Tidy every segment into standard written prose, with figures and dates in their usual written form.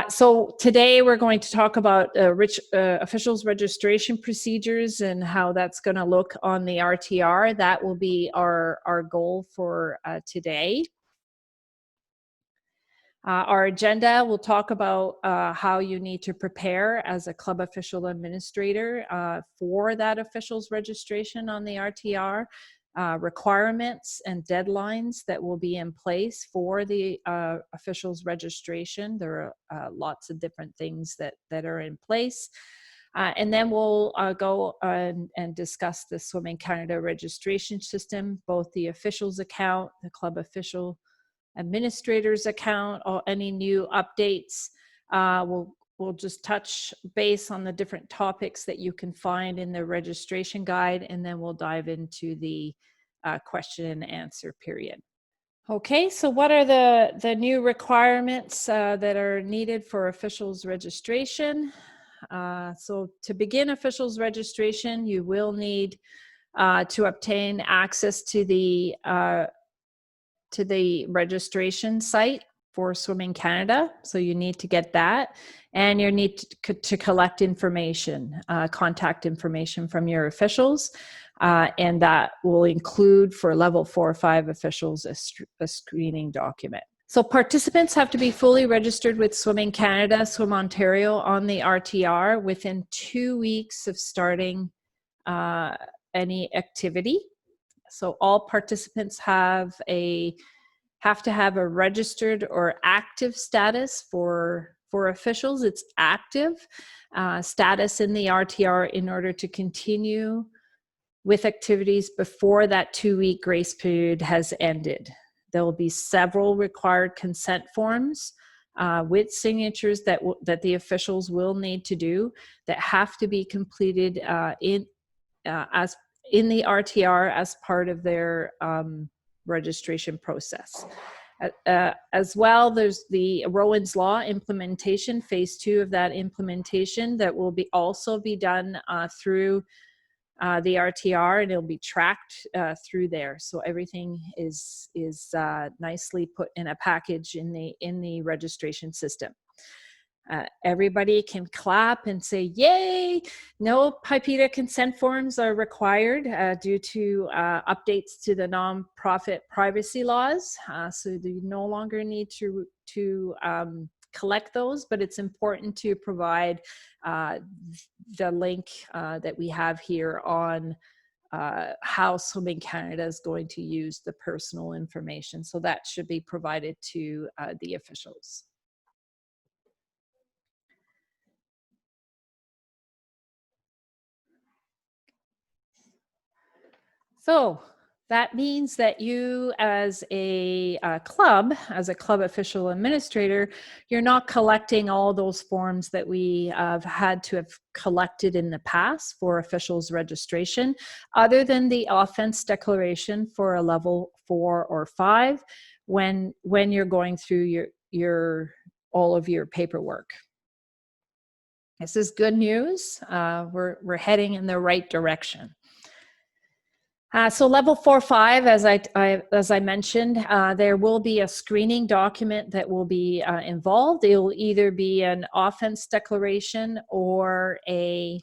So today we're going to talk about officials registration procedures and how that's going to look on the RTR. That will be our goal for today. Our agenda will talk about how you need to prepare as a club official administrator for that officials registration on the RTR. Requirements and deadlines that will be in place for the officials registration. There are lots of different things that are in place. And then we'll go and discuss the Swimming Canada registration system, both the officials account, the club official administrator's account, or any new updates. We'll just touch base on the different topics that you can find in the registration guide, and then we'll dive into the question and answer period. Okay, so what are the new requirements that are needed for officials registration? So to begin officials registration, you will need to obtain access to the registration site for Swimming Canada. So you need to get that, and you need to collect information, contact information from your officials, and that will include for level 4 or 5 officials a screening document. So participants have to be fully registered with Swimming Canada, Swim Ontario on the RTR within 2 weeks of starting any activity. So all participants have to have a registered or active status for officials. It's active status in the RTR in order to continue with activities before that 2-week grace period has ended. There will be several required consent forms with signatures that the officials will need to do that have to be completed in the RTR as part of their registration process. As well, there's the Rowan's Law implementation, phase 2 of that implementation that will also be done through the RTR, and it'll be tracked through there. So everything is nicely put in a package in the registration system. Everybody can clap and say, yay! No PIPEDA consent forms are required due to updates to the nonprofit privacy laws. So you no longer need to collect those, but it's important to provide the link that we have here on how Swimming Canada is going to use the personal information. So that should be provided to the officials. So that means that you as a club official administrator, you're not collecting all those forms that we have had to have collected in the past for officials registration, other than the offense declaration for a level 4 or 5 when you're going through all of your paperwork. This is good news. We're heading in the right direction. So level 4-5, as I mentioned, there will be a screening document that will be involved. It will either be an offense declaration or a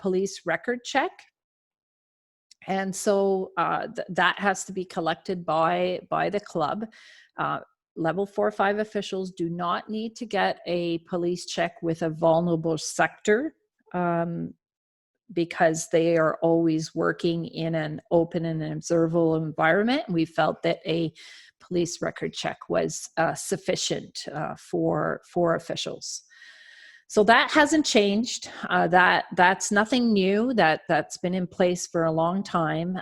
police record check. And so that has to be collected by the club. Level 4-5 officials do not need to get a police check with a vulnerable sector because they are always working in an open and observable environment. We felt that a police record check was sufficient for officials. So that hasn't changed. That's nothing new. That's been in place for a long time.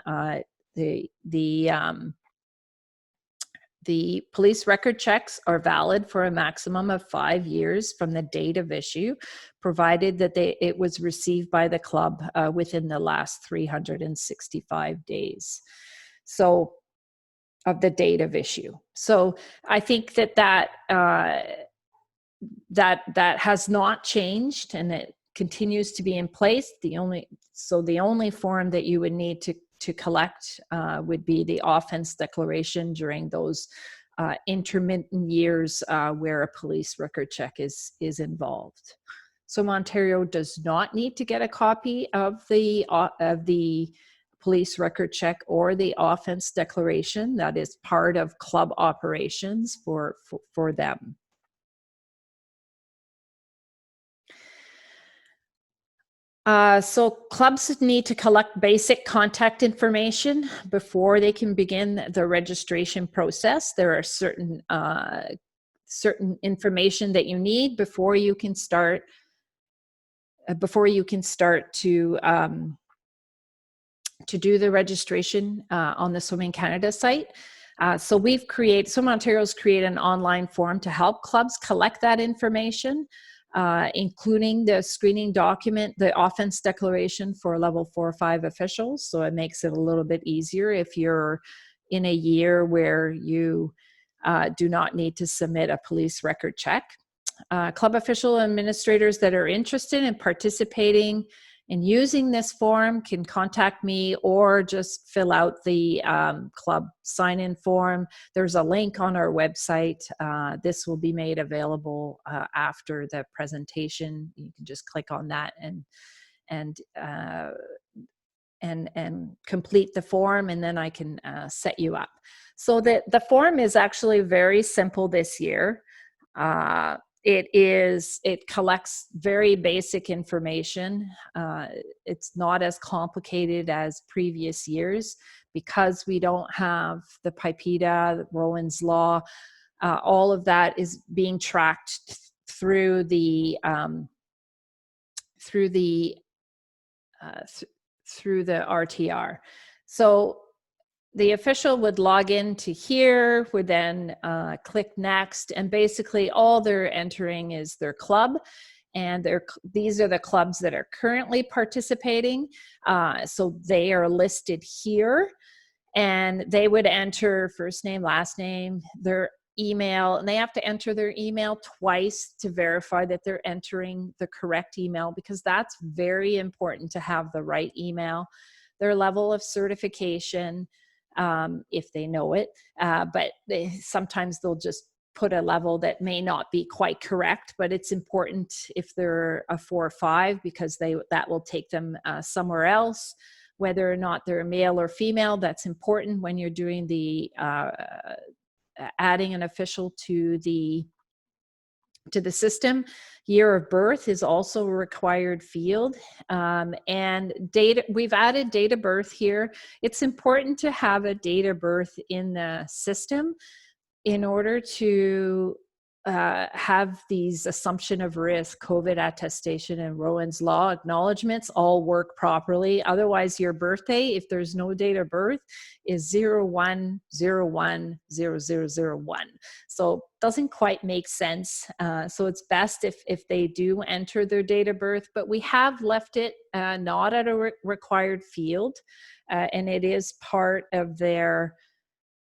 The police record checks are valid for a maximum of 5 years from the date of issue, provided that it was received by the club within the last 365 days. So of the date of issue. So I think that has not changed, and it continues to be in place. The only form that you would need to collect would be the offense declaration during those intermittent years where a police record check is involved. So Ontario does not need to get a copy of the police record check or the offense declaration. That is part of club operations for them. So clubs need to collect basic contact information before they can begin the registration process. There are certain information that you need before you can start to do the registration on the Swimming Canada site. So Swim Ontario's created an online form to help clubs collect that information, including the screening document, the offense declaration for level 4 or 5 officials. So it makes it a little bit easier if you're in a year where you do not need to submit a police record check. Club official administrators that are interested in participating and using this form can contact me or just fill out the club sign-in form. There's a link on our website. This will be made available after the presentation. You can just click on that and complete the form, and then I can set you up. So the form is actually very simple this year. It collects very basic information. It's not as complicated as previous years because we don't have the PIPEDA, Rowan's Law. All of that is being tracked through the RTR. So the official would log into here, would then click next, and basically all they're entering is their club, and these are the clubs that are currently participating. So they are listed here, and they would enter first name, last name, their email, and they have to enter their email twice to verify that they're entering the correct email, because that's very important to have the right email, their level of certification, if they know it, but sometimes they'll just put a level that may not be quite correct, but it's important if they're a 4 or 5, because that will take them somewhere else. Whether or not they're male or female, that's important when you're doing the adding an official to the system. Year of birth is also a required field, and data. We've added date of birth here. It's important to have a date of birth in the system in order to have these assumption of risk, COVID attestation, and Rowan's Law acknowledgements all work properly. Otherwise, your birthday, if there's no date of birth, is 01/01/0001. So doesn't quite make sense. So it's best if they do enter their date of birth, but we have left it not at a required field, and it is part of their.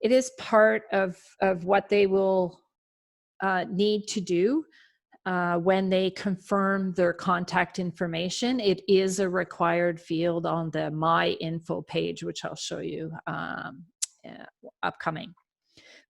It is part of what they will need to do when they confirm their contact information. It is a required field on the My Info page, which I'll show you upcoming.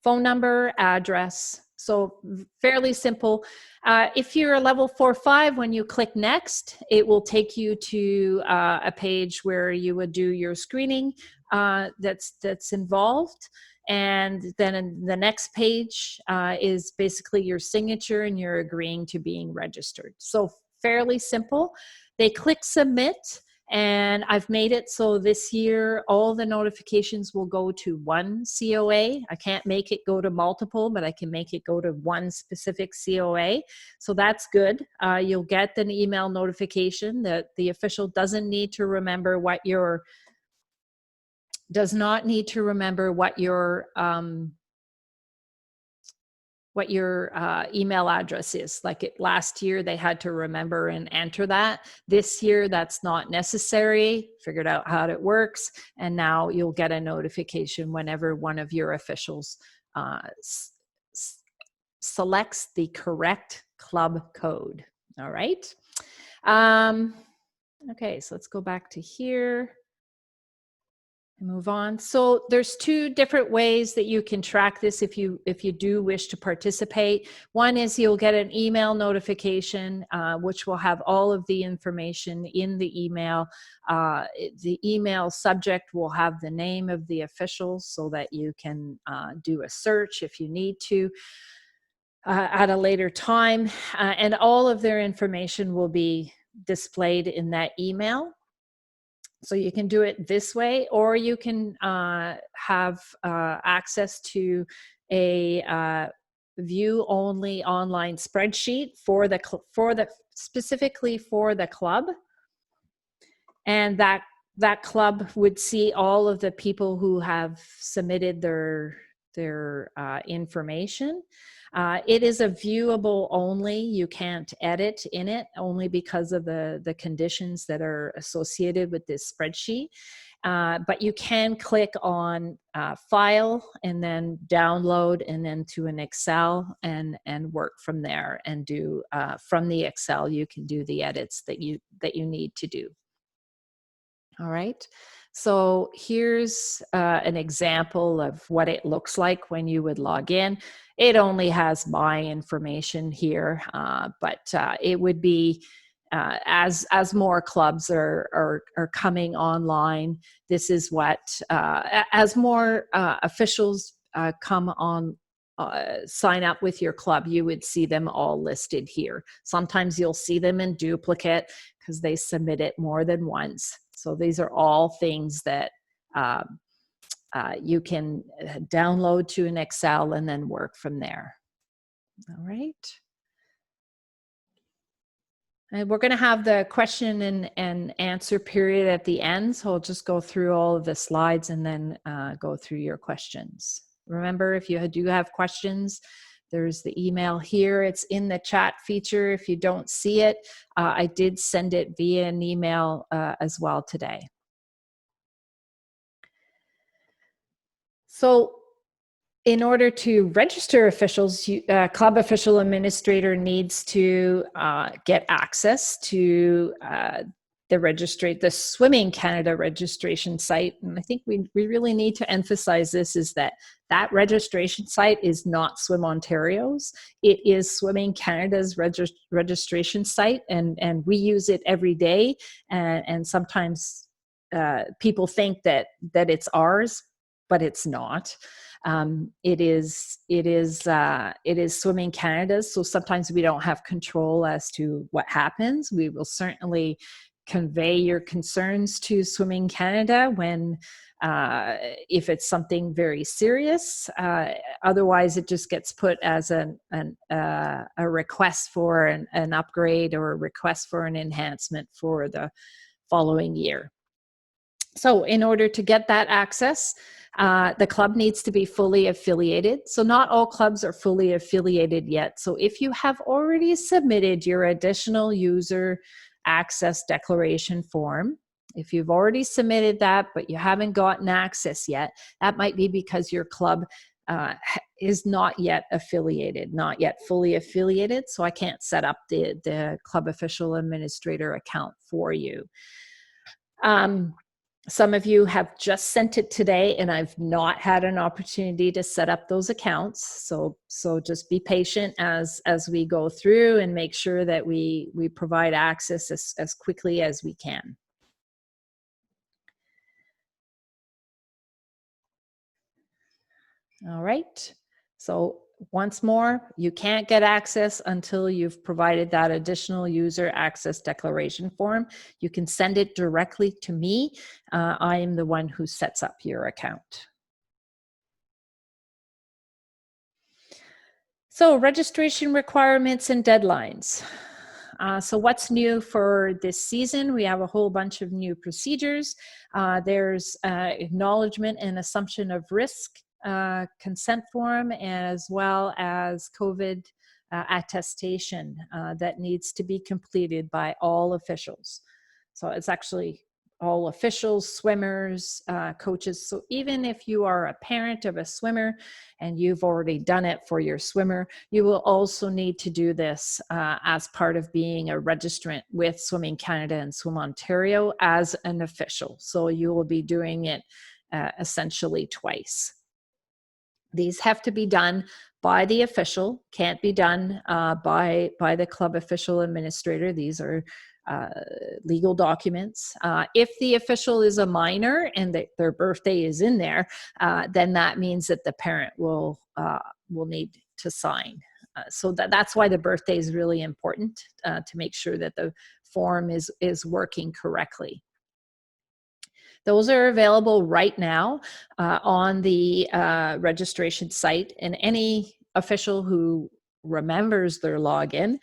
Phone number, address. So fairly simple. If you're a level 4 or 5, when you click next, it will take you to a page where you would do your screening that's involved. And then in the next page is basically your signature and you're agreeing to being registered. So fairly simple. They click submit, and I've made it so this year all the notifications will go to one COA. I can't make it go to multiple, but I can make it go to one specific COA. So that's good. You'll get an email notification that the official doesn't need to remember what your email address is. Like last year, they had to remember and enter that. This year, that's not necessary. Figured out how it works, and now you'll get a notification whenever one of your officials selects the correct club code. All right. Okay, so let's go back to here. Move on. So there's two different ways that you can track this if you do wish to participate. One is you'll get an email notification, which will have all of the information in the email. The email subject will have the name of the officials so that you can do a search if you need to at a later time. And all of their information will be displayed in that email. So you can do it this way, or you can have access to a view-only online spreadsheet for the specifically for the club, and that club would see all of the people who have submitted their information. It is a viewable only. You can't edit in it, only because of the conditions that are associated with this spreadsheet. But you can click on file and then download and then to an Excel and work from there, and do from the Excel you can do the edits that you need to do. All right. So here's an example of what it looks like when you would log in. It only has my information here, but it would be as more clubs are coming online. This is what as more officials come on. Sign up with your club, you would see them all listed here. Sometimes you'll see them in duplicate because they submit it more than once. So these are all things that you can download to an Excel and then work from there. All right. And we're going to have the question and answer period at the end. So I'll just go through all of the slides and then go through your questions. Remember, if you do have questions, there's the email here. It's in the chat feature. If you don't see it, I did send it via an email as well today. So in order to register officials, club official administrator needs to get access to the Swimming Canada registration site. And I think we really need to emphasize this, is that registration site is not Swim Ontario's. It is Swimming Canada's registration site, and we use it every day. And sometimes people think that it's ours, but it's not. It is Swimming Canada's. So sometimes we don't have control as to what happens. We will certainly convey your concerns to Swimming Canada when if it's something very serious. Otherwise, it just gets put as a request for an upgrade or a request for an enhancement for the following year. So in order to get that access, the club needs to be fully affiliated. So not all clubs are fully affiliated yet. So if you have already submitted your additional user access declaration form, if you've already submitted that, but you haven't gotten access yet, that might be because your club is not yet affiliated, not yet fully affiliated. So I can't set up the club official administrator account for you. Some of you have just sent it today, and I've not had an opportunity to set up those accounts. So just be patient as we go through and make sure that we provide access as quickly as we can. All right. So once more, you can't get access until you've provided that additional user access declaration form. You can send it directly to me. I am the one who sets up your account. So registration requirements and deadlines. So what's new for this season? We have a whole bunch of new procedures. There's acknowledgement and assumption of risk consent form, as well as COVID attestation that needs to be completed by all officials. So it's actually all officials, swimmers, coaches. So even if you are a parent of a swimmer and you've already done it for your swimmer, you will also need to do this as part of being a registrant with Swimming Canada and Swim Ontario as an official. So you will be doing it essentially twice. These have to be done by the official, can't be done by the club official administrator. These are legal documents. If the official is a minor and their birthday is in there, then that means that the parent will need to sign. So that's why the birthday is really important, to make sure that the form is working correctly. Those are available right now on the registration site, and any official who remembers their login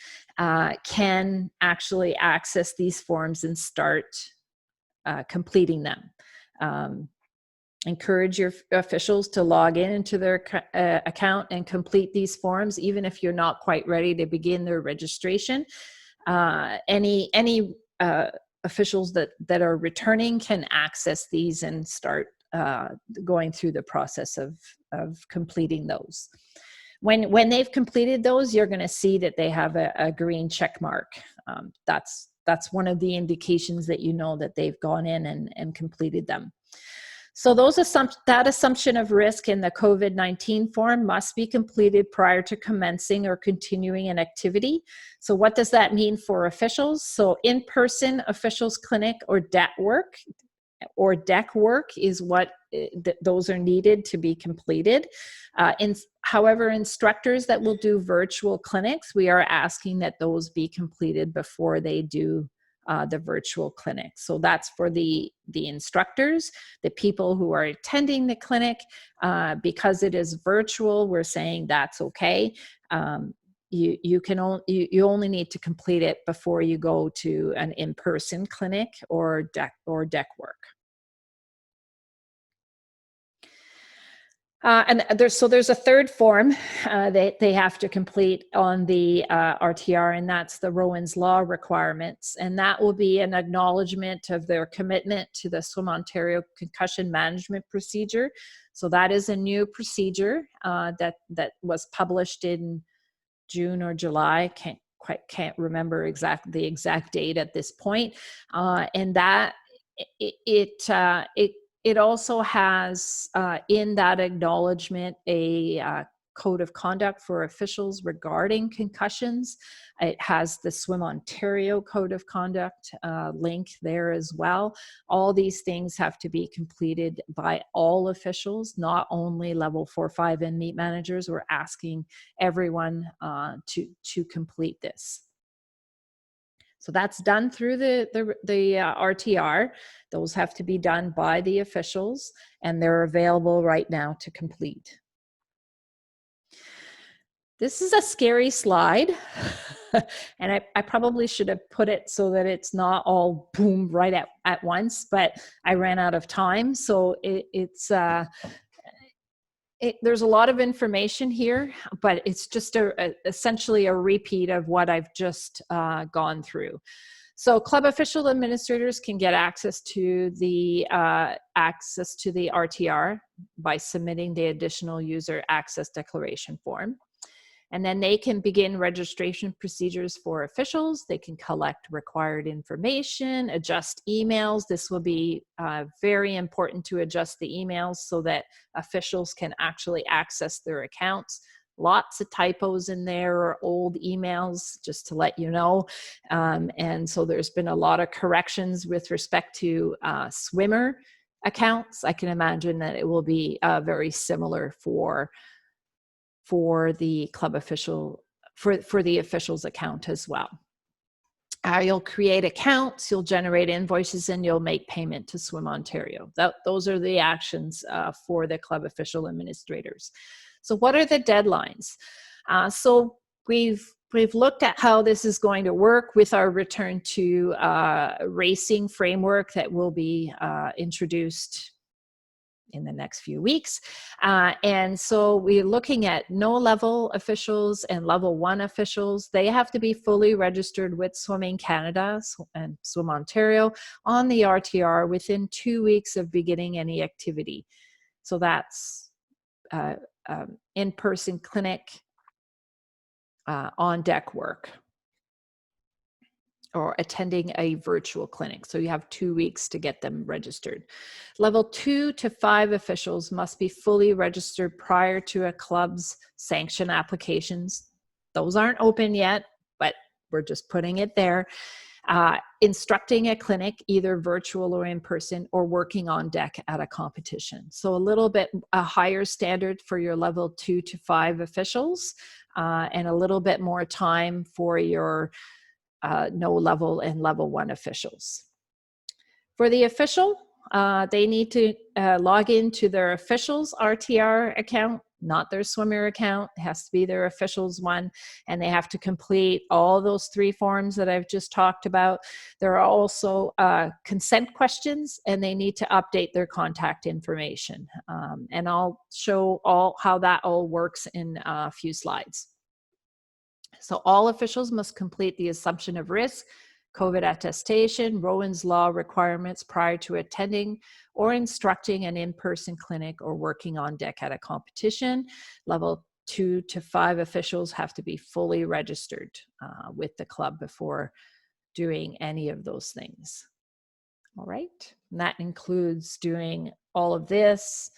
can actually access these forms and start completing them. Encourage your officials to log into their account and complete these forms, even if you're not quite ready to begin their registration. Any officials that are returning can access these and start going through the process of completing those. When they've completed those, you're going to see that they have a green check mark. That's one of the indications that you know that they've gone in and completed them. So that assumption of risk in the COVID-19 form must be completed prior to commencing or continuing an activity. So what does that mean for officials? So in-person officials clinic or DEC work is what those are needed to be completed. However, instructors that will do virtual clinics, we are asking that those be completed before they do the virtual clinic. So that's for the instructors, the people who are attending the clinic. Because it is virtual, we're saying that's okay. You only need to complete it before you go to an in-person clinic or DEC work. And there's a third form they have to complete on the RTR, and that's the Rowan's Law requirements. And that will be an acknowledgement of their commitment to the SWIM Ontario concussion management procedure. So that is a new procedure that was published in June or July. Can't remember the exact date at this point. And that it also has in that acknowledgement a code of conduct for officials regarding concussions. It has the SWIM Ontario code of conduct link there as well. All these things have to be completed by all officials, not only level 4, 5 and meet managers. We're asking everyone to complete this. So that's done through the RTR. Those have to be done by the officials, and they're available right now to complete. This is a scary slide, and I probably should have put it so that it's not all boom right at once, but I ran out of time. So there's a lot of information here, but it's just essentially a repeat of what I've just gone through. So club official administrators can get access to the RTR by submitting the additional user access declaration form. And then they can begin registration procedures for officials. They can collect required information, adjust emails. This will be very important to adjust the emails so that officials can actually access their accounts. Lots of typos in there or old emails, just to let you know. And so there's been a lot of corrections with respect to swimmer accounts. I can imagine that it will be very similar for the club official, for the official's account as well. You'll create accounts, you'll generate invoices, and you'll make payment to SWIM Ontario. Those are the actions for the club official administrators. So what are the deadlines? So we've looked at how this is going to work with our return to racing framework that will be introduced in the next few weeks. And so we're looking at no level officials and level 1 officials. They have to be fully registered with Swimming Canada and Swim Ontario on the RTR within 2 weeks of beginning any activity. So that's in-person clinic, on deck work, or attending a virtual clinic. So you have 2 weeks to get them registered. Level 2 to 5 officials must be fully registered prior to a club's sanction applications. Those aren't open yet, but we're just putting it there. Instructing a clinic, either virtual or in person, or working on deck at a competition. So a little bit a higher standard for your level 2 to 5 officials, and a little bit more time for your no level and level 1 officials. For the official, they need to log into their officials RTR account, not their swimmer account. It has to be their officials one, and they have to complete all those 3 forms that I've just talked about. There are also consent questions, and they need to update their contact information. And I'll show how that all works in a few slides. So all officials must complete the assumption of risk, COVID attestation, Rowan's Law requirements prior to attending or instructing an in-person clinic or working on deck at a competition. Level 2 to 5 officials have to be fully registered with the club before doing any of those things. All right, and that includes doing all of this,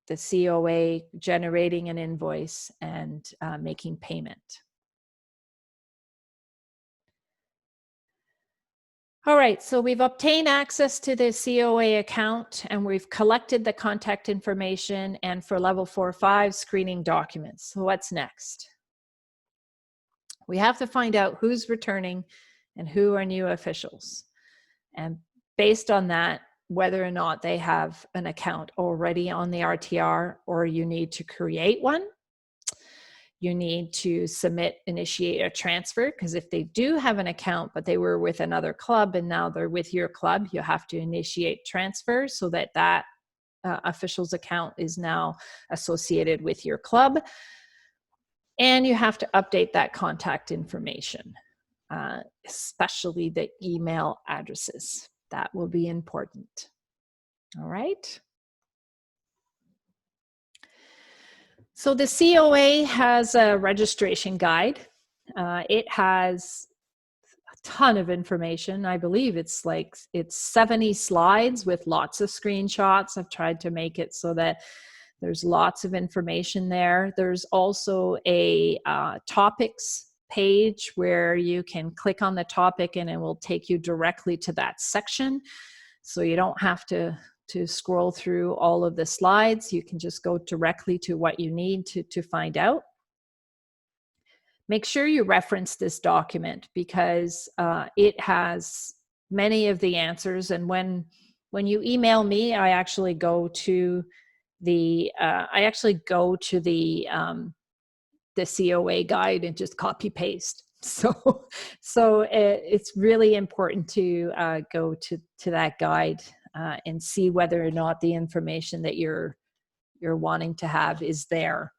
the COA, generating an invoice, and making payment. All right, so we've obtained access to the COA account, and we've collected the contact information, and for level 4-5, screening documents. So what's next? We have to find out who's returning and who are new officials. And based on that, whether or not they have an account already on the RTR, or you need to create one. You need to initiate a transfer, because if they do have an account, but they were with another club and now they're with your club, you have to initiate transfer so that that official's account is now associated with your club. And you have to update that contact information, especially the email addresses. That will be important. All right. So the COA has a registration guide. It has a ton of information. I believe it's 70 slides with lots of screenshots. I've tried to make it so that there's lots of information there. There's also a topics page where you can click on the topic and it will take you directly to that section. So you don't have to scroll through all of the slides. You can just go directly to what you need to find out. Make sure you reference this document, because it has many of the answers. And when you email me, I actually go to the COA guide and just copy paste. So it's really important to go to that guide and see whether or not the information that you're wanting to have is there.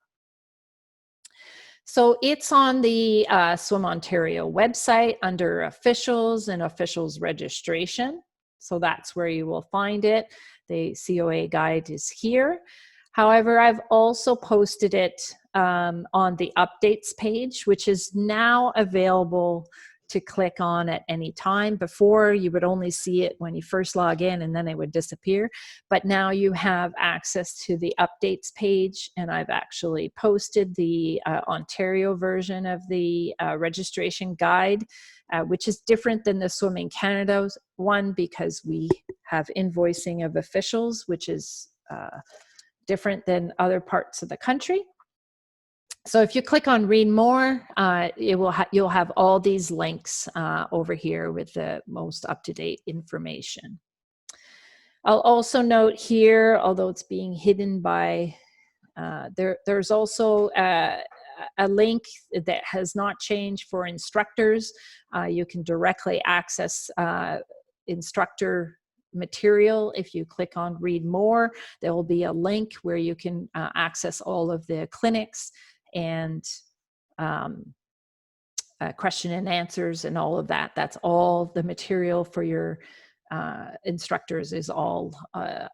So it's on the Swim Ontario website under officials and officials registration. So that's where you will find it. The COA guide is here. However, I've also posted it on the updates page, which is now available to click on at any time. Before, you would only see it when you first log in and then it would disappear. But now you have access to the updates page, and I've actually posted the Ontario version of the registration guide, which is different than the Swimming Canada's one, because we have invoicing of officials, which is different than other parts of the country. So if you click on read more, you'll have all these links over here with the most up-to-date information. I'll also note here, although it's being hidden by, there's also a link that has not changed for instructors. You can directly access instructor material. If you click on read more, there will be a link where you can access all of the clinics and question and answers and all of that. That's all the material for your instructors is all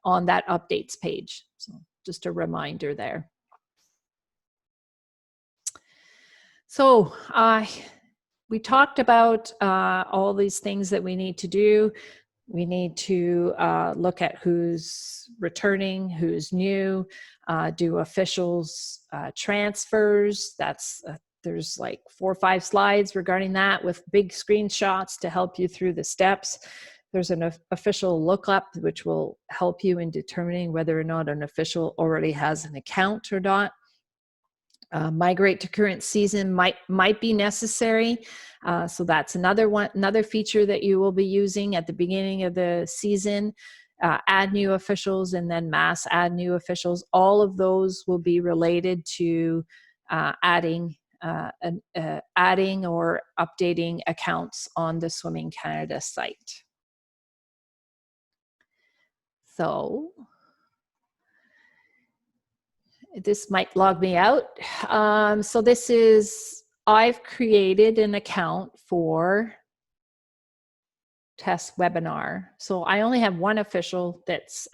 on that updates page. So just a reminder there. So we talked about all these things that we need to do. We need to look at who's returning, who's new, do officials transfers. That's there's like 4 or 5 slides regarding that with big screenshots to help you through the steps. There's an official lookup, which will help you in determining whether or not an official already has an account or not. Migrate to current season might be necessary. So that's another feature that you will be using at the beginning of the season. Add new officials and then mass add new officials. All of those will be related to adding or updating accounts on the Swimming Canada site. So this might log me out. So this is, I've created an account for test webinar. So I only have one official that's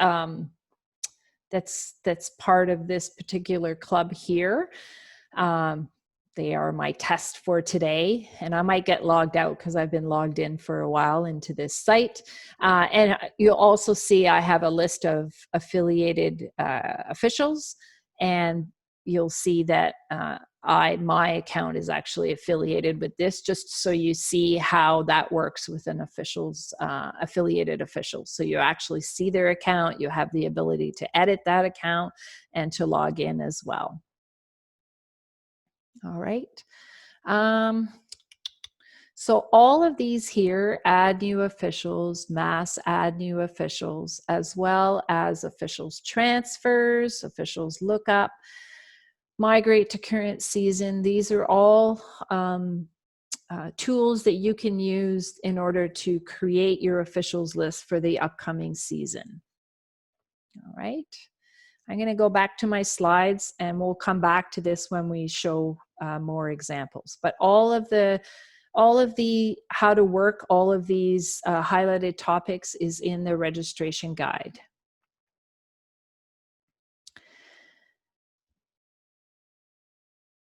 part of this particular club here. They are my test for today, and I might get logged out because I've been logged in for a while into this site. And you'll also see I have a list of affiliated officials, and you'll see that my account is actually affiliated with this, just so you see how that works with an official's affiliated officials. So you actually see their account, you have the ability to edit that account and to log in as well. All right. So all of these here, add new officials, mass add new officials, as well as officials transfers, officials lookup, migrate to current season. These are all tools that you can use in order to create your officials list for the upcoming season. All right. I'm going to go back to my slides and we'll come back to this when we show more examples. But all of the how to work all of these highlighted topics is in the registration guide.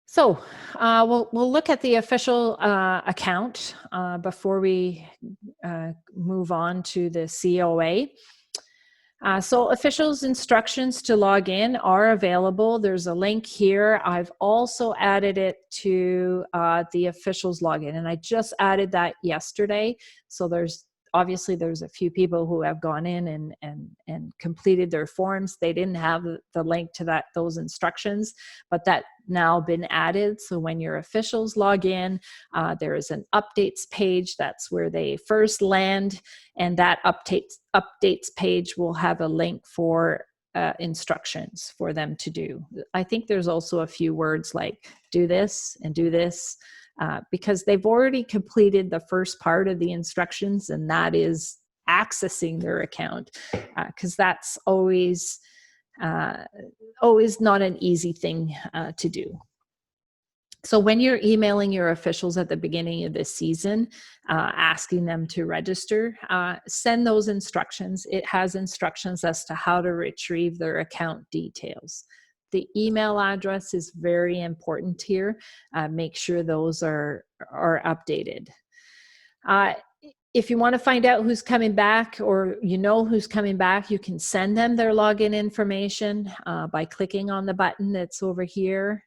So we'll look at the official account before we move on to the COA. So officials' instructions to log in are available. There's a link here. I've also added it to the officials login, and I just added that yesterday. So obviously there's a few people who have gone in and completed their forms. They didn't have the link to those instructions, but that now been added. So when your officials log in, there is an updates page. That's where they first land, and that updates page will have a link for instructions for them to do. I think there's also a few words like do this and do this, because they've already completed the first part of the instructions, and that is accessing their account, because that's always not an easy thing to do. So when you're emailing your officials at the beginning of the season, asking them to register, send those instructions. It has instructions as to how to retrieve their account details. The email address is very important here. Make sure those are updated. If you want to find out who's coming back, or you know who's coming back, you can send them their login information by clicking on the button that's over here.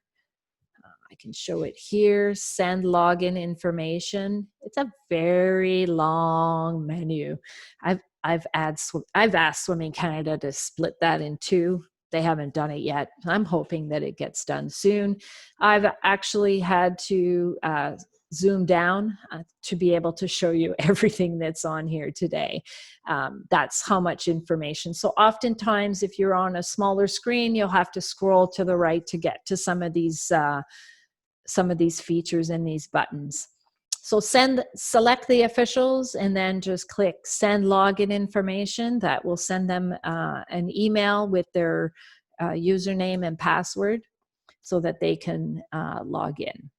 I can show it here, send login information. It's a very long menu. I've asked Swimming Canada to split that in two. They haven't done it yet. I'm hoping that it gets done soon. I've actually had to zoom down to be able to show you everything that's on here today. That's how much information. So oftentimes, if you're on a smaller screen, you'll have to scroll to the right to get to some of these features and these buttons. So select the officials and then just click send login information. That will send them an email with their username and password so that they can log in.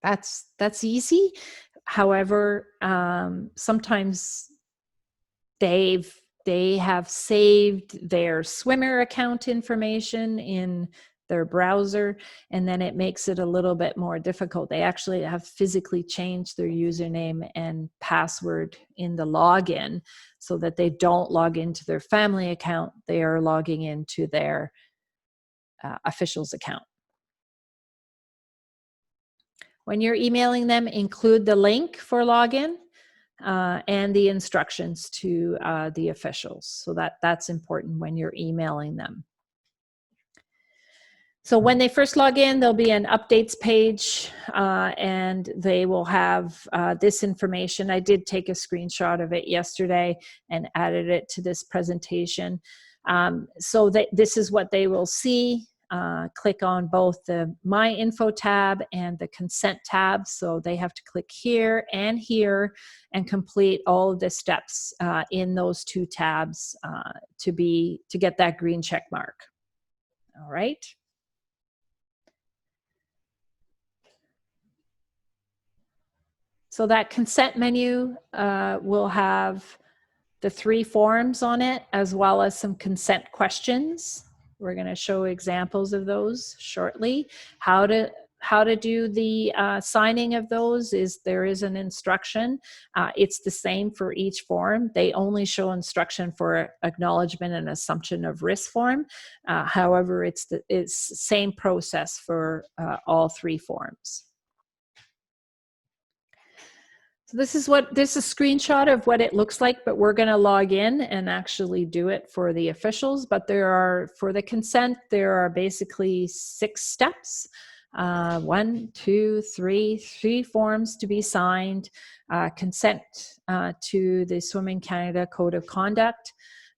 That's easy. However, sometimes they have saved their swimmer account information in their browser, and then it makes it a little bit more difficult. They actually have physically changed their username and password in the login so that they don't log into their family account. They are logging into their official's account. When you're emailing them, include the link for login and the instructions to the officials. So that's important when you're emailing them. So when they first log in, there'll be an updates page and they will have this information. I did take a screenshot of it yesterday and added it to this presentation. So this is what they will see. Click on both the My Info tab and the Consent tab. So they have to click here and complete all of the steps in those two tabs to get that green check mark. All right. So that consent menu will have the 3 forms on it, as well as some consent questions. We're going to show examples of those shortly. How to do the signing of those there is an instruction. It's the same for each form. They only show instruction for acknowledgement and assumption of risk form. However, it's the same process for all 3 forms. So this is a screenshot of what it looks like, but we're going to log in and actually do it for the officials. But for the consent, there are basically 6 steps. 1, 2, 3 forms to be signed. Consent to the Swimming Canada Code of Conduct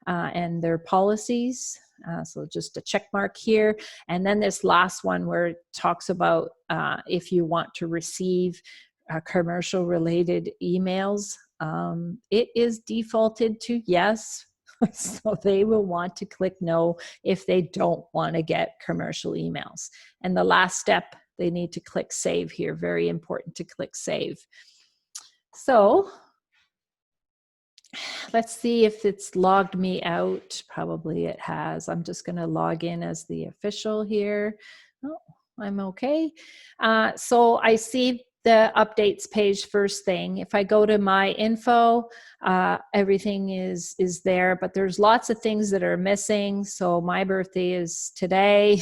and their policies. So just a check mark here. And then this last one where it talks about if you want to receive commercial related emails, it is defaulted to yes. So they will want to click no if they don't want to get commercial emails. And the last step, they need to click save here. Very important to click save. So let's see if it's logged me out. Probably it has. I'm just going to log in as the official here. Oh, I'm okay. So I see the updates page first thing. If I go to my info, everything is there, but there's lots of things that are missing. So my birthday is today,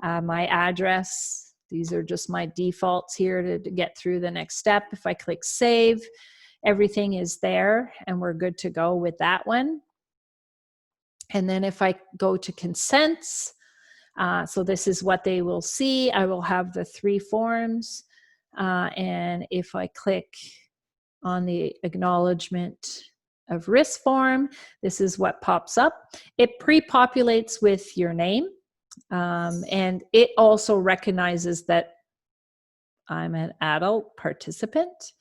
my address, these are just my defaults here to get through the next step. If I click save, everything is there and we're good to go with that one. And then if I go to consents, so this is what they will see. I will have the 3 forms. And if I click on the acknowledgement of risk form, this is what pops up. It pre-populates with your name, and it also recognizes that I'm an adult participant,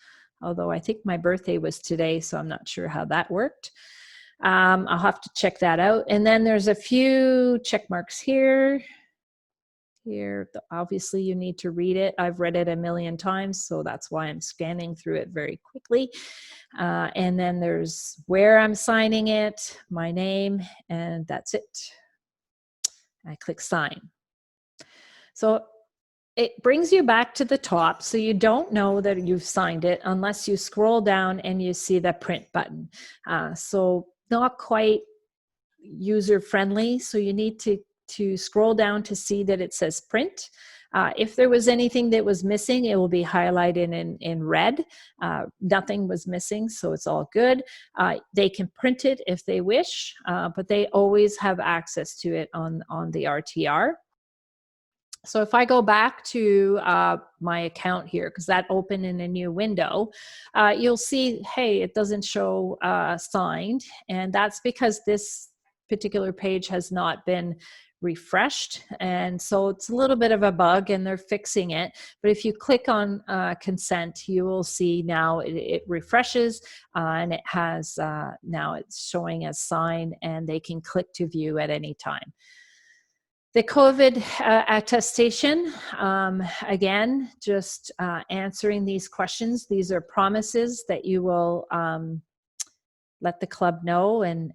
although I think my birthday was today, so I'm not sure how that worked. I'll have to check that out. And then there's a few check marks here. Here, obviously you need to read it. I've read it a million times, so that's why I'm scanning through it very quickly. And then there's where I'm signing it, my name, and that's it. I click sign. So it brings you back to the top, so you don't know that you've signed it unless you scroll down and you see the print button. So not quite user-friendly, so you need to scroll down to see that it says print. If there was anything that was missing, it will be highlighted in red. Nothing was missing, so it's all good. They can print it if they wish, but they always have access to it on the RTR. So if I go back to my account here, because that opened in a new window, you'll see, hey, it doesn't show signed, and that's because this particular page has not been refreshed, and so it's a little bit of a bug and they're fixing it. But if you click on consent, you will see now it refreshes and it has now it's showing as signed, and they can click to view at any time. The COVID attestation, again, just answering these questions. These are promises that you will let the club know, and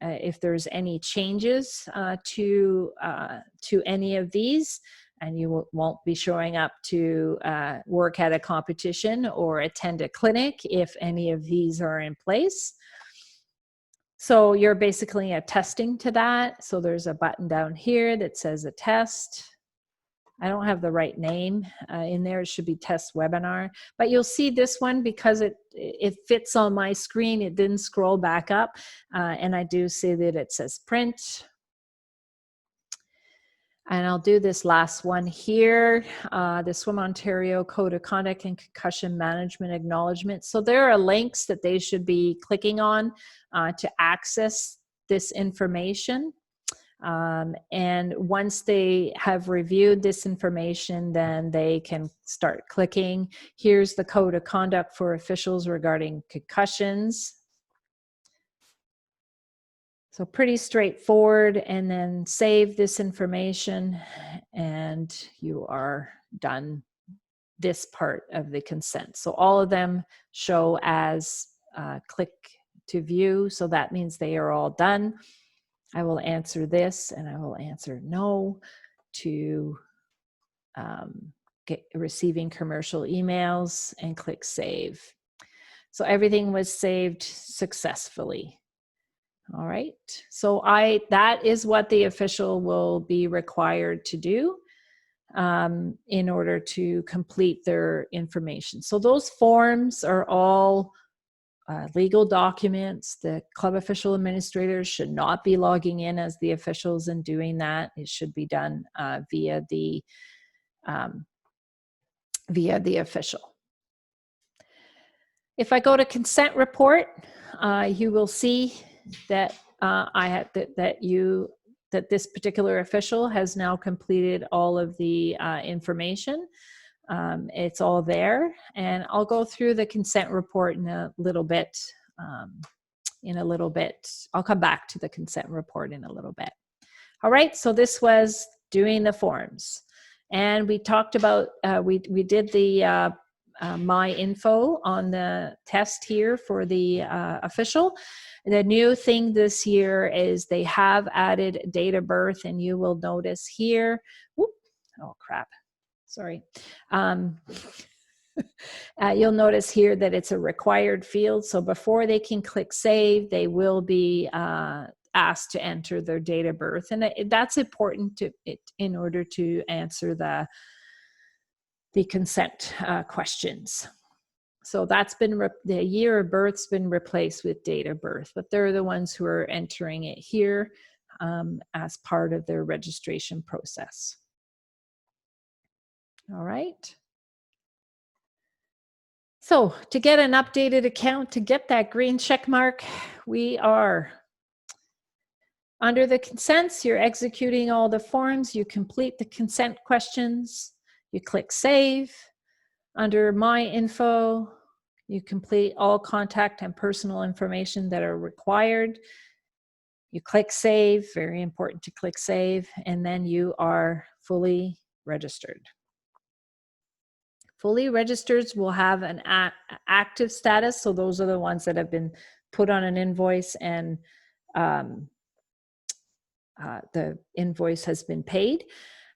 if there's any changes to any of these, and you won't be showing up to work at a competition or attend a clinic if any of these are in place. So you're basically attesting to that. So there's a button down here that says attest. I don't have the right name in there. It should be test webinar, but you'll see this one because it fits on my screen. It didn't scroll back up, and I do see that it says print. And I'll do this last one here, the Swim Ontario Code of Conduct and Concussion Management Acknowledgement. So there are links that they should be clicking on to access this information. And once they have reviewed this information, then they can start clicking. Here's the Code of Conduct for officials regarding concussions. So pretty straightforward, and then save this information and you are done this part of the consent. So all of them show as click to view. So that means they are all done. I will answer this, and I will answer no to receiving commercial emails, and click save. So everything was saved successfully. All right, so that is what the official will be required to do in order to complete their information. So those forms are all legal documents. The club official administrators should not be logging in as the officials and doing that. It should be done via the official. If I go to consent report, you will see that that this particular official has now completed all of the information. It's all there, and I'll go through the consent report in a little bit. I'll come back to the consent report in a little bit. All right, so this was doing the forms, and we talked about we did the my info on the test here for the official. The new thing this year is they have added date of birth, and you will notice here, whoop, oh crap, sorry. You'll notice here that it's a required field. So before they can click save, they will be asked to enter their date of birth. And that's important in order to answer the consent questions. So that's been, the year of birth's been replaced with date of birth, but they're the ones who are entering it here as part of their registration process. All right. So to get an updated account, to get that green check mark, we are under the consents, you're executing all the forms, you complete the consent questions, you click save. Under my info, you complete all contact and personal information that are required. You click save, very important to click save, and then you are fully registered. Fully registered will have an active status, so those are the ones that have been put on an invoice and the invoice has been paid,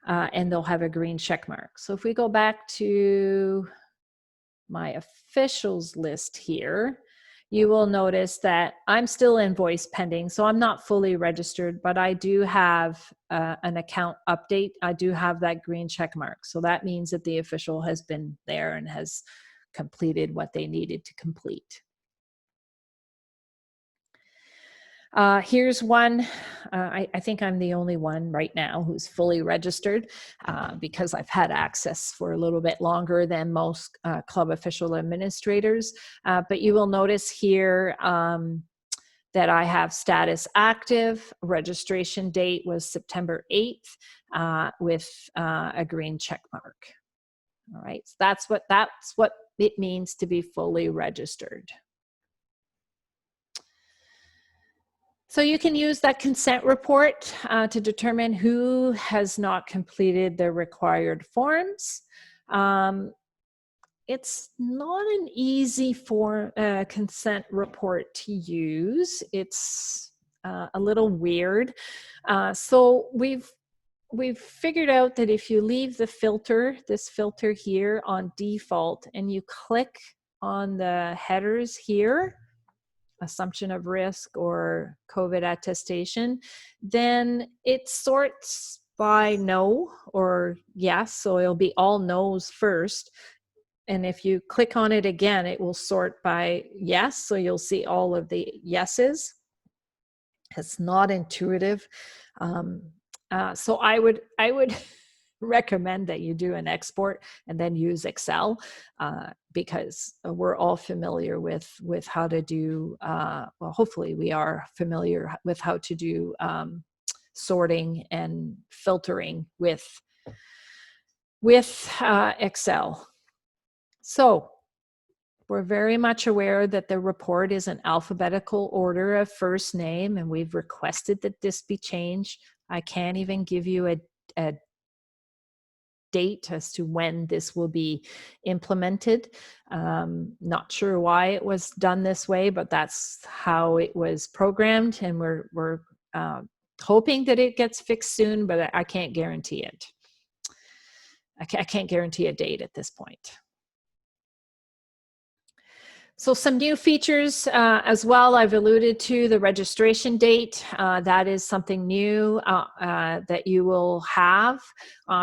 and they'll have a green check mark. So if we go back to my officials list here, you will notice that I'm still invoice pending, so I'm not fully registered, but I do have an account update. I do have that green check mark. So that means that the official has been there and has completed what they needed to complete. Here's one. I think I'm the only one right now who's fully registered because I've had access for a little bit longer than most club official administrators. But you will notice here that I have status active. Registration date was September 8th with a green check mark. All right, so that's what it means to be fully registered. So you can use that consent report to determine who has not completed the required forms. it's not an easy consent report to use. It's a little weird. So we've figured out that if you leave the filter, this filter here on default, and you click on the headers here, assumption of risk or COVID attestation, then it sorts by no or yes. So it'll be all no's first. And if you click on it again, it will sort by yes. So you'll see all of the yeses. It's not intuitive. So I would recommend that you do an export and then use Excel, because we're all familiar with how to do, well, hopefully we are familiar with how to do sorting and filtering with Excel. So we're very much aware that the report is an alphabetical order of first name, and we've requested that this be changed. I can't even give you a date as to when this will be implemented. Not sure why it was done this way, but that's how it was programmed, and we're hoping that it gets fixed soon, but I can't guarantee it. I can't guarantee a date at this point. So some new features as well. I've alluded to the registration date. That is something new that you will have.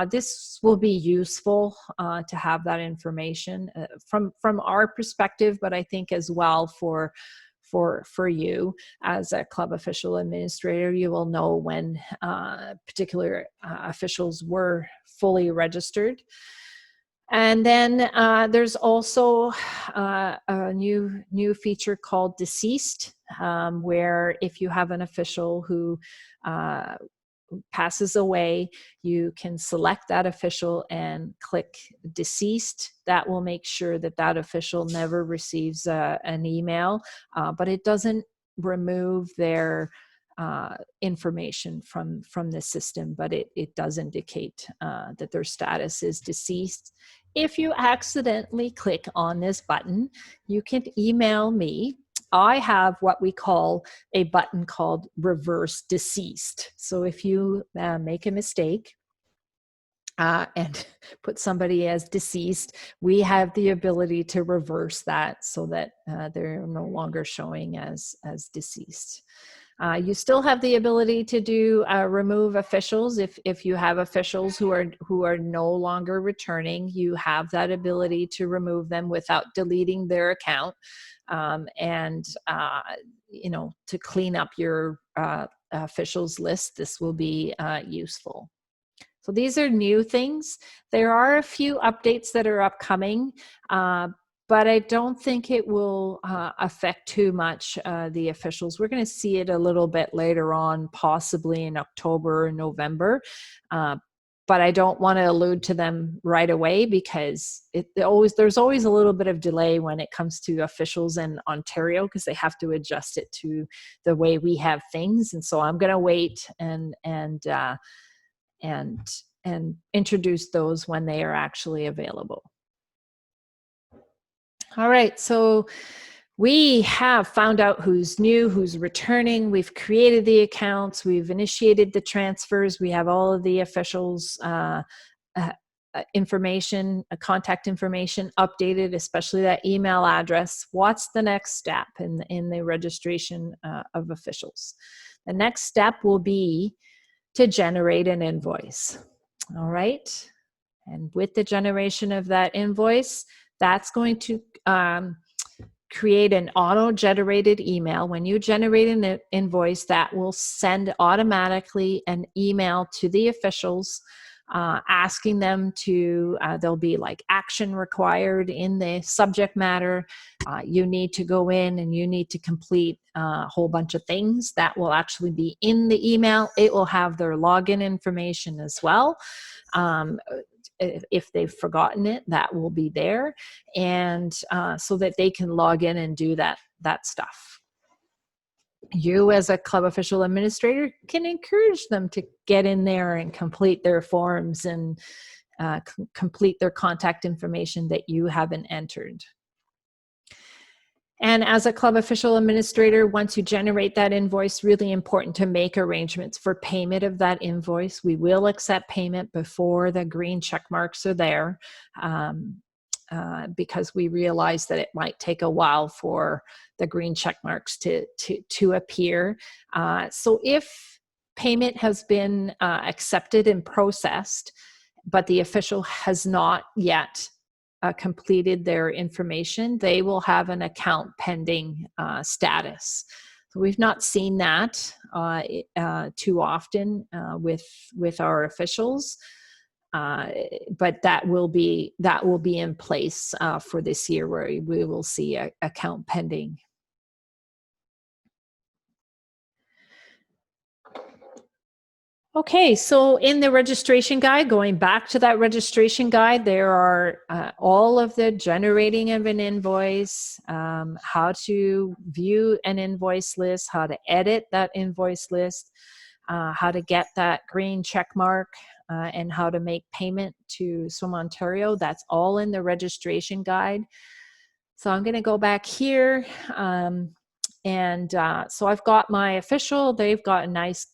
This will be useful to have that information from our perspective, but I think as well for you as a club official administrator. You will know when particular officials were fully registered. And then there's also a new feature called deceased, where if you have an official who passes away, you can select that official and click deceased. That will make sure that that official never receives an email, but it doesn't remove their information from the system, but it does indicate that their status is deceased. If you accidentally click on this button, you can email me. I have what we call a button called reverse deceased. So if you make a mistake and put somebody as deceased, we have the ability to reverse that so that they're no longer showing as deceased. You still have the ability to do remove officials. If you have officials who are no longer returning, you have that ability to remove them without deleting their account, and to clean up your officials list. This will be useful. So these are new things. There are a few updates that are upcoming, but I don't think it will affect too much the officials. We're going to see it a little bit later on, possibly in October or November, but I don't want to allude to them right away because there's always a little bit of delay when it comes to officials in Ontario because they have to adjust it to the way we have things. And so I'm going to wait and introduce those when they are actually available. All right, so we have found out who's new, who's returning. We've created the accounts. We've initiated the transfers. We have all of the officials' information, contact information updated, especially that email address. What's the next step in the registration of officials? The next step will be to generate an invoice. All right, and with the generation of that invoice, that's going to create an auto-generated email. When you generate an invoice, that will send automatically an email to the officials asking them to, there'll be like action required in the subject matter. You need to go in and you need to complete a whole bunch of things that will actually be in the email. It will have their login information as well. If they've forgotten it, that will be there, and so that they can log in and do that stuff. You as a club official administrator can encourage them to get in there and complete their forms and complete their contact information that you haven't entered. And as a club official administrator, once you generate that invoice, really important to make arrangements for payment of that invoice. We will accept payment before the green check marks are there, because we realize that it might take a while for the green check marks to appear. So if payment has been accepted and processed, but the official has not yet completed their information, they will have an account pending status. So we've not seen that too often with our officials, but that will be in place for this year, where we will see a account pending. Okay, so in the registration guide, going back to that registration guide, there are all of the generating of an invoice, how to view an invoice list, how to edit that invoice list, how to get that green check mark, and how to make payment to Swim Ontario. That's all in the registration guide. So I'm going to go back here. So I've got my official, they've got a nice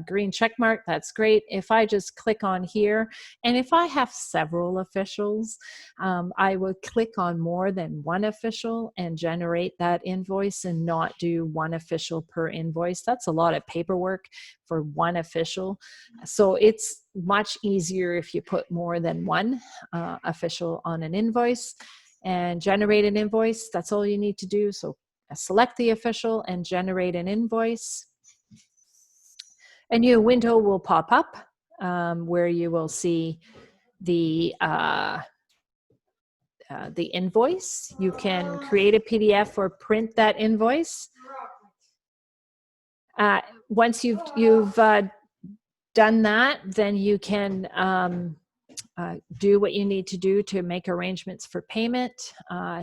green check mark. That's great. If I just click on here, and if I have several officials, I would click on more than one official and generate that invoice and not do one official per invoice. That's a lot of paperwork for one official. So it's much easier if you put more than one official on an invoice and generate an invoice. That's all you need to do. So select the official and generate an invoice. A new window will pop up where you will see the invoice. You can create a PDF or print that invoice. Once you've done that, then you can do what you need to do to make arrangements for payment.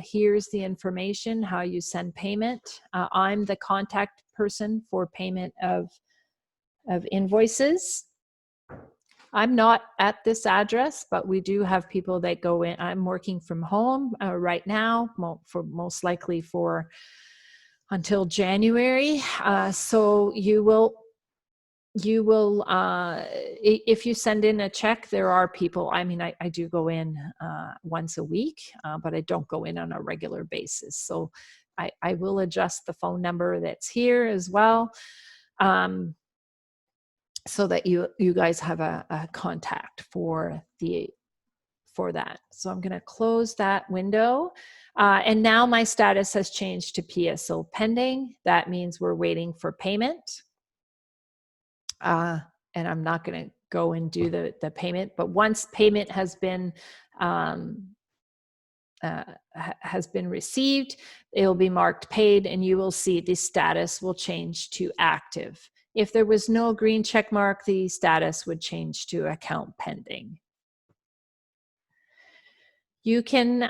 Here's the information, how you send payment. I'm the contact person for payment of invoices. I'm not at this address, but we do have people that go in. I'm working from home right now, most likely for until January. So you will, if you send in a check, there are people, I mean, I do go in once a week, but I don't go in on a regular basis. So I will adjust the phone number that's here as well, so that you guys have a contact for that. So I'm going to close that window. And now my status has changed to PSO pending. That means we're waiting for payment. And I'm not going to go and do the payment, but once payment has been received, it will be marked paid, and you will see the status will change to active. If there was no green check mark, the status would change to account pending. You can,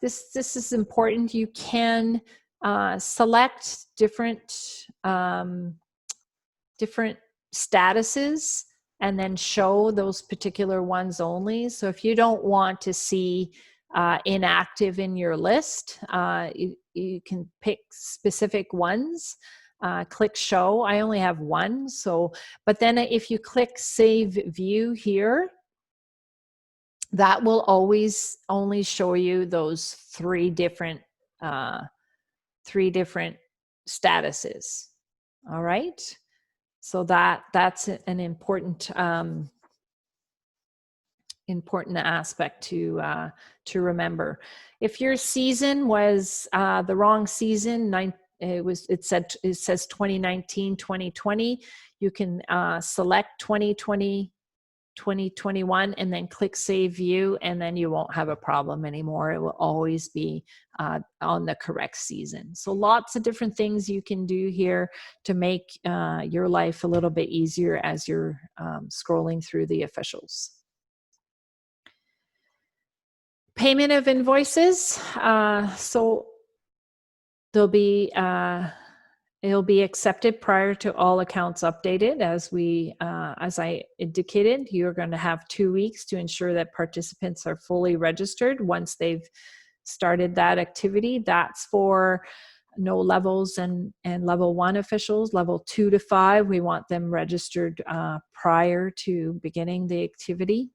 this is important, you can select different statuses and then show those particular ones only. So if you don't want to see inactive in your list, you can pick specific ones, click show. I only have one, so, but then if you click save view here, that will always only show you those three different statuses. All right. So that's an important important aspect to remember. If your season was the wrong season, it says 2019, 2020, you can select 2020, 2021 and then click save view, and then you won't have a problem anymore. It will always be on the correct season. So lots of different things you can do here to make your life a little bit easier as you're scrolling through the officials. Payment of invoices. So there'll be It'll be accepted prior to all accounts updated. As I indicated, you're going to have 2 weeks to ensure that participants are fully registered once they've started that activity. That's for no levels and level 1 officials. Level 2 to 5, we want them registered prior to beginning the activity.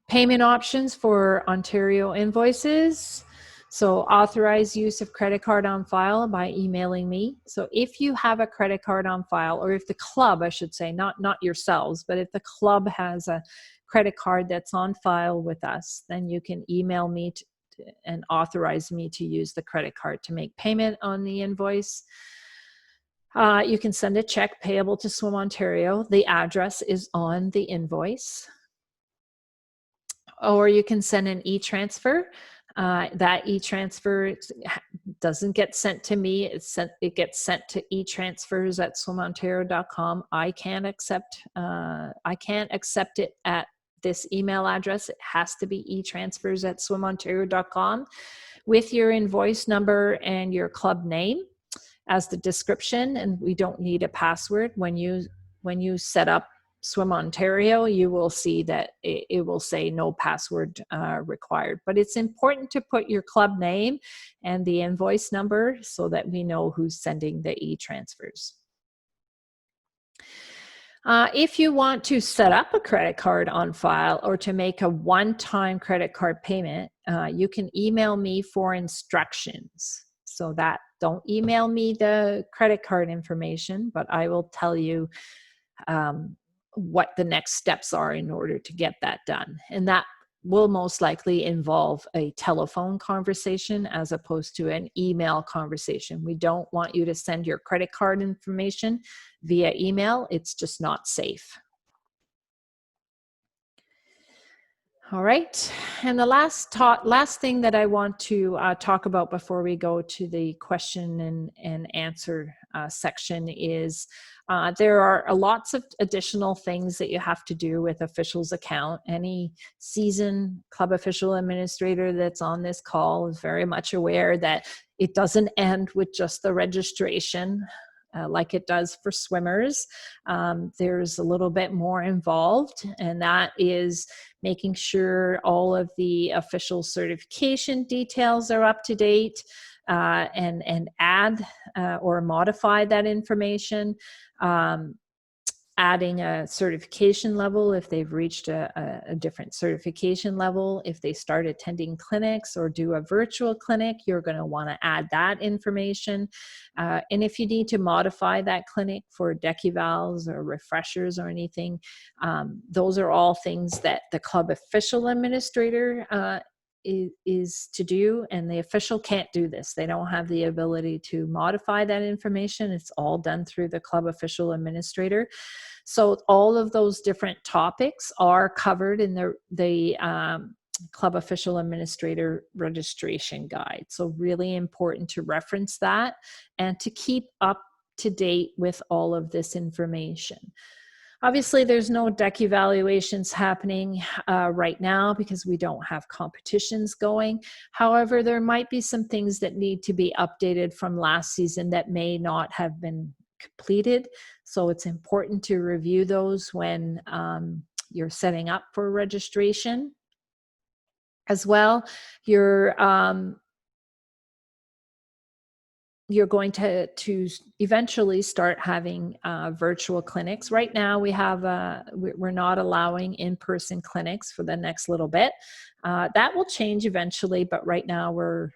Payment options for Ontario invoices. So authorize use of credit card on file by emailing me. So if you have a credit card on file, or if the club, I should say, not yourselves, but if the club has a credit card that's on file with us, then you can email me and authorize me to use the credit card to make payment on the invoice. You can send a check payable to Swim Ontario. The address is on the invoice. Or you can send an e-transfer. That e-transfer doesn't get sent to me. It gets sent to etransfers@swimontario.com. I can't accept it at this email address. It has to be etransfers@swimontario.com with your invoice number and your club name as the description. And we don't need a password. When you set up Swim Ontario, you will see that it will say no password required. But it's important to put your club name and the invoice number so that we know who's sending the e-transfers. If you want to set up a credit card on file or to make a one-time credit card payment, you can email me for instructions. So that don't email me the credit card information, but I will tell you what the next steps are in order to get that done. And that will most likely involve a telephone conversation as opposed to an email conversation. We don't want you to send your credit card information via email. It's just not safe. All right, and the last thing that I want to talk about before we go to the question and answer section is there are lots of additional things that you have to do with officials account. Any seasoned club official administrator that's on this call is very much aware that it doesn't end with just the registration. Like it does for swimmers. There's a little bit more involved, and that is making sure all of the official certification details are up to date, and add or modify that information. Adding a certification level if they've reached a different certification level. If they start attending clinics or do a virtual clinic, you're going to want to add that information. And if you need to modify that clinic for deck evals or refreshers or anything, those are all things that the club official administrator is to do, and the official can't do this. They don't have the ability to modify that information. It's all done through the club official administrator. So all of those different topics are covered in the club official administrator registration guide. So really important to reference that and to keep up to date with all of this information. Obviously, there's no deck evaluations happening right now because we don't have competitions going. However, there might be some things that need to be updated from last season that may not have been completed. So it's important to review those when you're setting up for registration. As well, you're going to eventually start having virtual clinics. Right now, we're not allowing in-person clinics for the next little bit. That will change eventually, but right now we're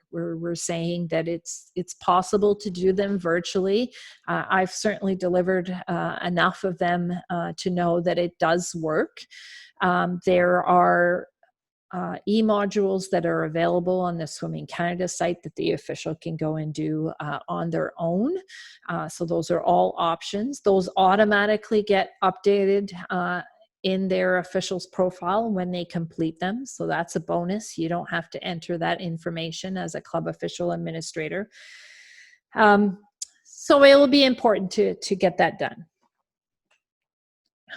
saying that it's possible to do them virtually. I've certainly delivered enough of them to know that it does work. There are e-modules that are available on the Swimming Canada site that the official can go and do on their own. So those are all options. Those automatically get updated in their official's profile when they complete them. So that's a bonus. You don't have to enter that information as a club official administrator. So it will be important to get that done.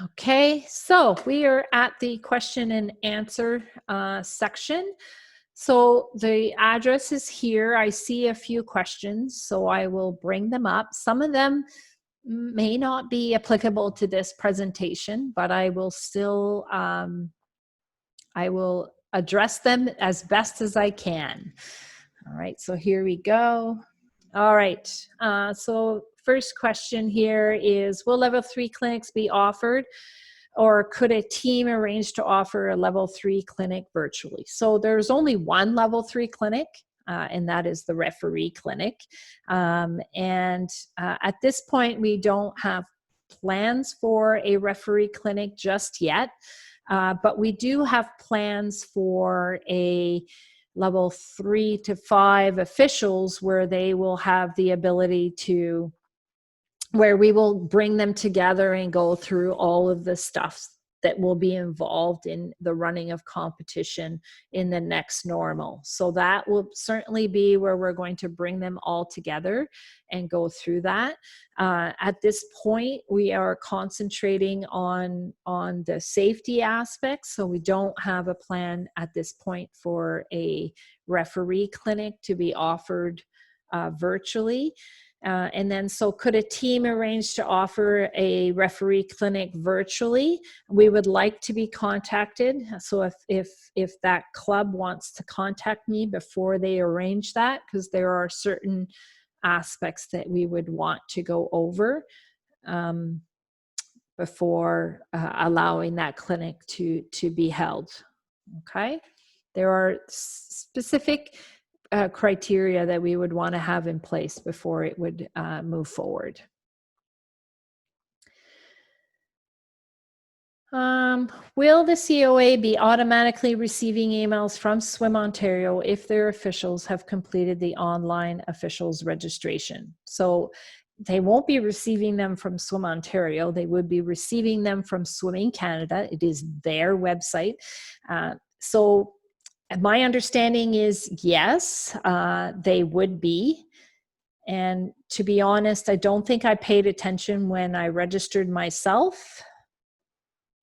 Okay, so we are at the question and answer section. So the address is here. I see a few questions, so I will bring them up. Some of them may not be applicable to this presentation, but I will still I will address them as best as I can. All right, so here we go. All right, so first question here is, will level 3 clinics be offered, or could a team arrange to offer a level 3 clinic virtually? So there's only one level 3 clinic, and that is the referee clinic. At this point, we don't have plans for a referee clinic just yet, but we do have plans for a level 3 to 5 officials where they will have the ability to, where we will bring them together and go through all of the stuff that will be involved in the running of competition in the next normal. So that will certainly be where we're going to bring them all together and go through that. At this point, we are concentrating on the safety aspects. So we don't have a plan at this point for a referee clinic to be offered virtually. And then, so could a team arrange to offer a referee clinic virtually? We would like to be contacted. So if that club wants to contact me before they arrange that, because there are certain aspects that we would want to go over before allowing that clinic to be held. Okay, there are specific criteria that we would want to have in place before it would move forward. Will the COA be automatically receiving emails from Swim Ontario if their officials have completed the online officials registration? So they won't be receiving them from Swim Ontario. They would be receiving them from Swimming Canada. It is their website. So my understanding is yes, they would be. And to be honest, I don't think I paid attention when I registered myself.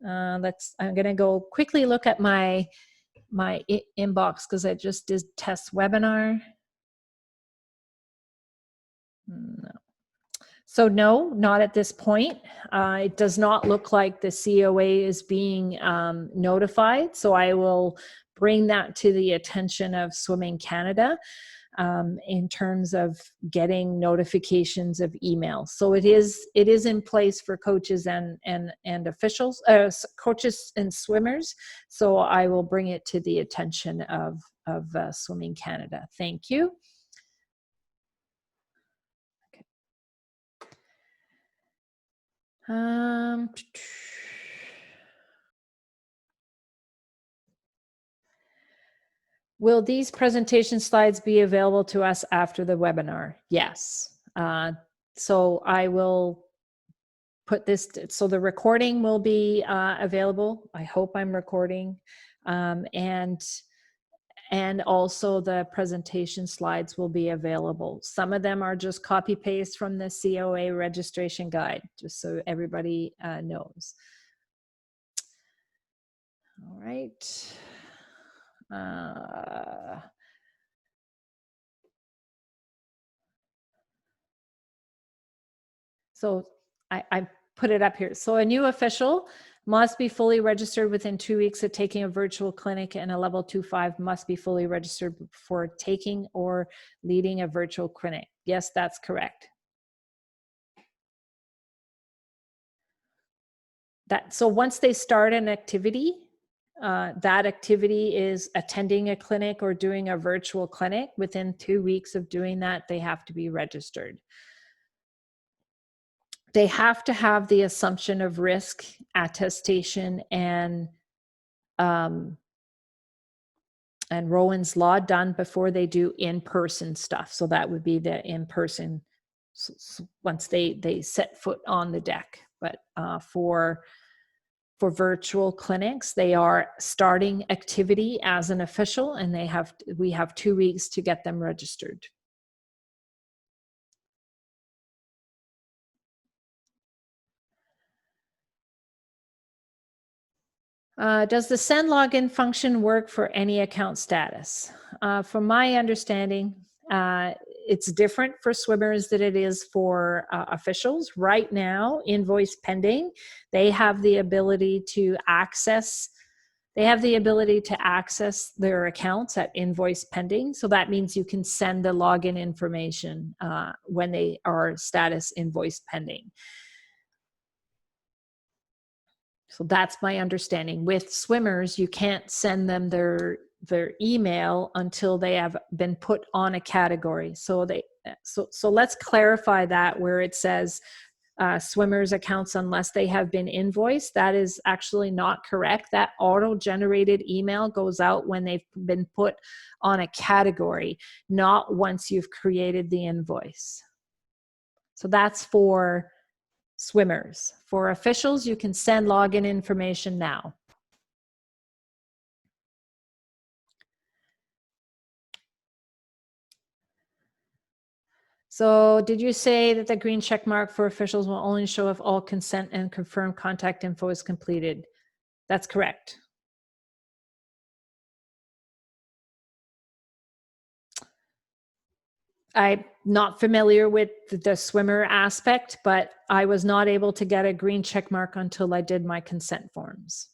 I'm going to go quickly look at my inbox because I just did test webinar. No. So no, not at this point. It does not look like the COA is being notified. So I will bring that to the attention of Swimming Canada in terms of getting notifications of emails. So it is in place for coaches and officials, coaches and swimmers. So I will bring it to the attention of Swimming Canada. Thank you. Will these presentation slides be available to us after the webinar? Yes. So I will put this, so the recording will be available. I hope I'm recording. And also the presentation slides will be available. Some of them are just copy paste from the COA registration guide, just so everybody knows. All right. So I put it up here. So a new official must be fully registered within 2 weeks of taking a virtual clinic, and a level 2-5 must be fully registered before taking or leading a virtual clinic. Yes, that's correct. So once they start an activity, that activity is attending a clinic or doing a virtual clinic. Within 2 weeks of doing that, they have to be registered. They have to have the assumption of risk attestation and Rowan's Law done before they do in-person stuff. So that would be the in-person once they set foot on the deck. But for virtual clinics, they are starting activity as an official, and we have 2 weeks to get them registered. Does the send login function work for any account status? From my understanding, it's different for swimmers than it is for officials. Right now, invoice pending, they have the ability to access. They have the ability to access their accounts at invoice pending. So that means you can send the login information when they are status invoice pending. So that's my understanding. With swimmers, you can't send them their email until they have been put on a category. So let's clarify that where it says swimmers accounts unless they have been invoiced. That is actually not correct. That auto-generated email goes out when they've been put on a category, not once you've created the invoice. So that's for swimmers. For officials, you can send login information now. So did you say that the green check mark for officials will only show if all consent and confirmed contact info is completed? That's correct. I'm not familiar with the swimmer aspect, but I was not able to get a green check mark until I did my consent forms.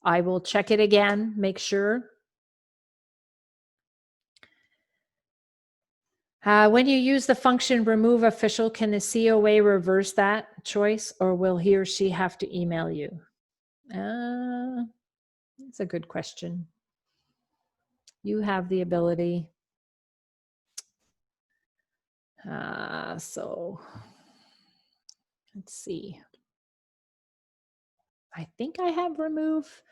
I will check it again, make sure. When you use the function remove official, can the COA reverse that choice, or will he or she have to email you? That's a good question. You have the ability. So let's see. I think I have remove.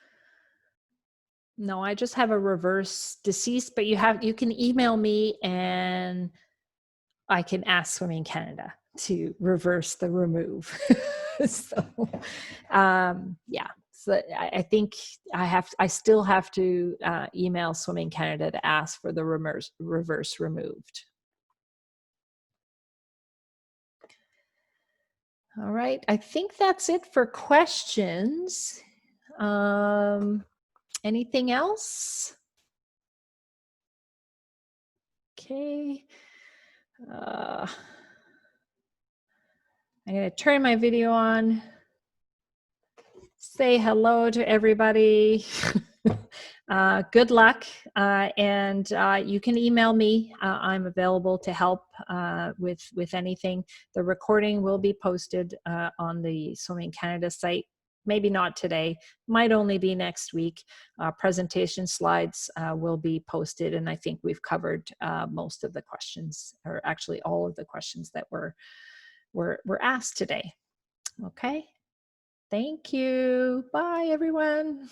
No, I just have a reverse deceased, but you can email me and I can ask Swimming Canada to reverse the remove. So yeah, so I think I still have to email Swimming Canada to ask for the reverse removed. All right, I think that's it for questions. Anything else? Okay. I'm going to turn my video on. Say hello to everybody. Good luck, and you can email me. I'm available to help with anything. The recording will be posted on the Swimming Canada site. Maybe not today, might only be next week. Presentation slides will be posted, and I think we've covered most of the questions, or actually all of the questions that were asked today. Okay. Thank you. Bye, everyone.